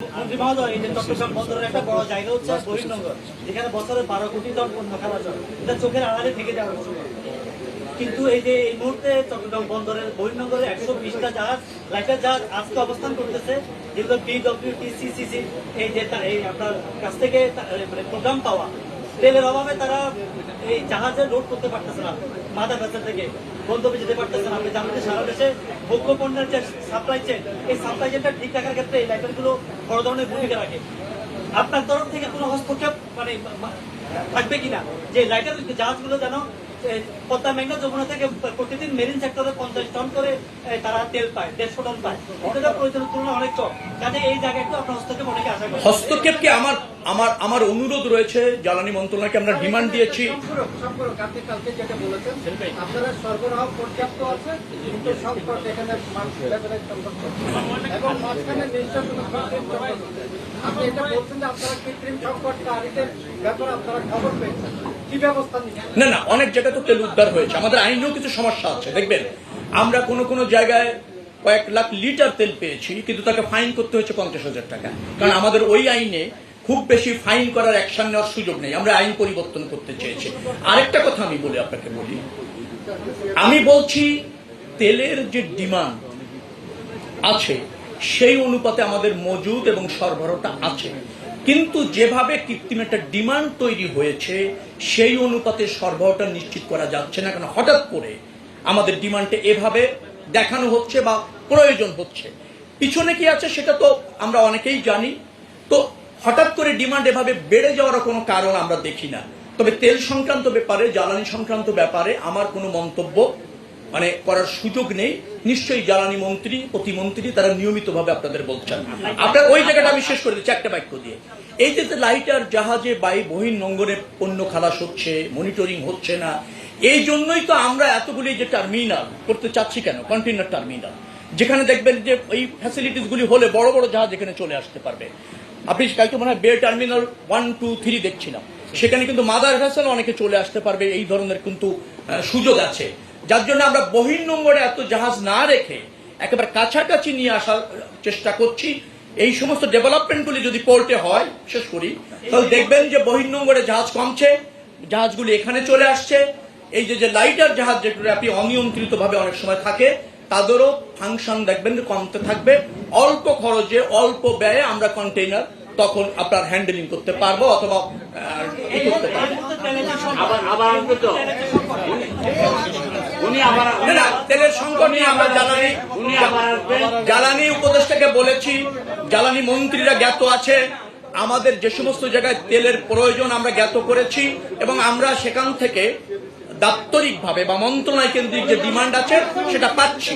মন্ত্রী মহোদয়, এই যে চট্টগ্রাম বন্দরের একটা বড় জায়গা হচ্ছে বহির্নগর, যেখানে বছরে 12 কোটি টন পণ্য খালাস হয়, এটা চোখের আড়ালে থেকে যাওয়ার কথা। কিন্তু এই যে এই মুহূর্তে চট্টগ্রাম বন্দরের বহির্নগরে 120টা জাহাজ, লাইটার জাহাজ আজকে অবস্থান করতেছে, যেগুলো BWTCCC এই যে এই আপনার কাছ থেকে মানে প্রোগ্রাম পাওয়া তেলের অভাবে তারা এই জাহাজে লোড করতে পারতেছে না, মাদার ভেসেল থেকে গন্তব্যে যেতে পারতেছে না। আপনি জানেন যে সারা দেশে ভোগ্য পণ্যের যে সাপ্লাই চেন, এই সাপ্লাই চেনটা ঠিক রাখার ক্ষেত্রে এই লাইটারগুলো বড় ধরনের ভূমিকা রাখে। আপনার তরফ থেকে কোনো হস্তক্ষেপ মানে থাকবে কিনা যে লাইটার জাহাজগুলো যেন পদ্মা মেঘনা যমুনা থেকে প্রতিদিন মেরিন সেক্টরে 50 টন করে তারা তেল পায়, 150 টন পায়, এটা প্রয়োজনের তুলনায় অনেক কম। কাজে এই জায়গায় একটু আপনার হস্তক্ষেপ অনেকে আশা করেন। হস্তক্ষেপকে আমার অনুরোধ রয়েছে, জ্বালানি মন্ত্রণালয়কে আমরা ডিমান্ড দিয়েছি। কালকে যেটা বলেছেন, আপনারা সরবরাহ পর্যাপ্ত আছে, কিন্তু সংকট এখানে এবং মাঝখানে আপনি এটা বলছেন যে আপনারা কৃত্রিম সংকট তারিখের ব্যাপারে আপনারা খবর পেয়েছেন, কি ব্যবস্থা নিচ্ছেন? না, অনেক জায়গায় তো তেল উদ্ধার হয়েছে। আমাদের আইনেও কিছু সমস্যা আছে। দেখবেন, আমরা কোনো জায়গায় কয়েক লাখ লিটার তেল পেয়েছি, কিন্তু তাকে ফাইন করতে হয়েছে 50,000 টাকা, কারণ আমাদের ওই আইনে খুব বেশি ফাইন করার অ্যাকশন নেওয়ার সুযোগ নেই। আমরা আইন পরিবর্তন করতে চেয়েছি। আরেকটা কথা আমি আপনাকে বলি, আমি বলছি তেলের যে ডিমান্ড আছে সেই অনুপাতে আমাদের মজুদ এবং সরবরাহটা আছে, কিন্তু যেভাবে কৃত্রিম একটা ডিমান্ড তৈরি হয়েছে সেই অনুপাতে সরবরাহটা নিশ্চিত করা যাচ্ছে না, কারণ হঠাৎ করে আমাদের ডিমান্ডটা এভাবে দেখানো হচ্ছে বা প্রয়োজন হচ্ছে। পিছনে কি আছে সেটা তো আমরা অনেকেই জানি। তো হঠাৎ করে ডিমান্ড এভাবে বেড়ে যাওয়ার কোনো কারণ আমরা দেখি না। তবে তেল সংক্রান্ত ব্যাপারে, জ্বালানি সংক্রান্ত ব্যাপারে আমার কোনো মন্তব্য করার সুযোগ নেই। নিশ্চয়ই জ্বালানি মন্ত্রী, প্রতিমন্ত্রী তারা নিয়মিতভাবে আপনাদের বলছেন। আপনার ওই জায়গাটা আমি শেষ করে দিচ্ছি একটা বাক্য দিয়ে। এই যে লাইটার জাহাজে বহির্নোঙরে পণ্য খালাস হচ্ছে, মনিটরিং হচ্ছে না, এই জন্যই তো আমরা এতগুলি যে টার্মিনাল করতে চাচ্ছি। কেন? কন্টেইনার টার্মিনাল, যেখানে দেখবেন যে এই ফ্যাসিলিটিস গুলি হলে বড় বড় জাহাজ এখানে চলে আসতে পারবে। আপনি কালকে মনে হয় বে টার্মিনাল 1, 2, 3 দেখছিলাম, সেখানে কিন্তু মাদার ভেসেল অনেকে চলে আসতে পারবে। এই ধরনের কিন্তু সুযোগ আছে, যার জন্য আমরা বহির্নোঙরে এত জাহাজ না রেখে একেবারে কাছাকাছি নিয়ে আসার চেষ্টা করছি। এই সমস্ত ডেভেলপমেন্টগুলি যদি পোর্টে হয়, বিশেষ করি, তাহলে দেখবেন যে বহির্নোঙরে জাহাজ কমছে, জাহাজগুলি এখানে চলে আসছে। এই যে লাইটার জাহাজ যেগুলো আপনি অনিয়ন্ত্রিতভাবে অনেক সময় থাকে, তাদেরও ফাংশন দেখবেন কমতে থাকবে। অল্প খরচে, অল্প ব্যয়ে আমরা কন্টেইনার তখন আপনার হ্যান্ডেলিং করতে পারবো, অথবা করতে পারবো। তেলের সংকট নিয়ে আমরা জ্বালানি উপদেষ্টাকে বলেছি, জ্বালানি মন্ত্রীরা জ্ঞাত আছে। আমাদের যে সমস্ত জায়গায় তেলের প্রয়োজন আমরা জ্ঞাত করেছি, এবং আমরা সেখান থেকে দাপ্তরিকভাবে বা মন্ত্রণালয় কেন্দ্রিক যে ডিমান্ড আছে সেটা পাচ্ছি।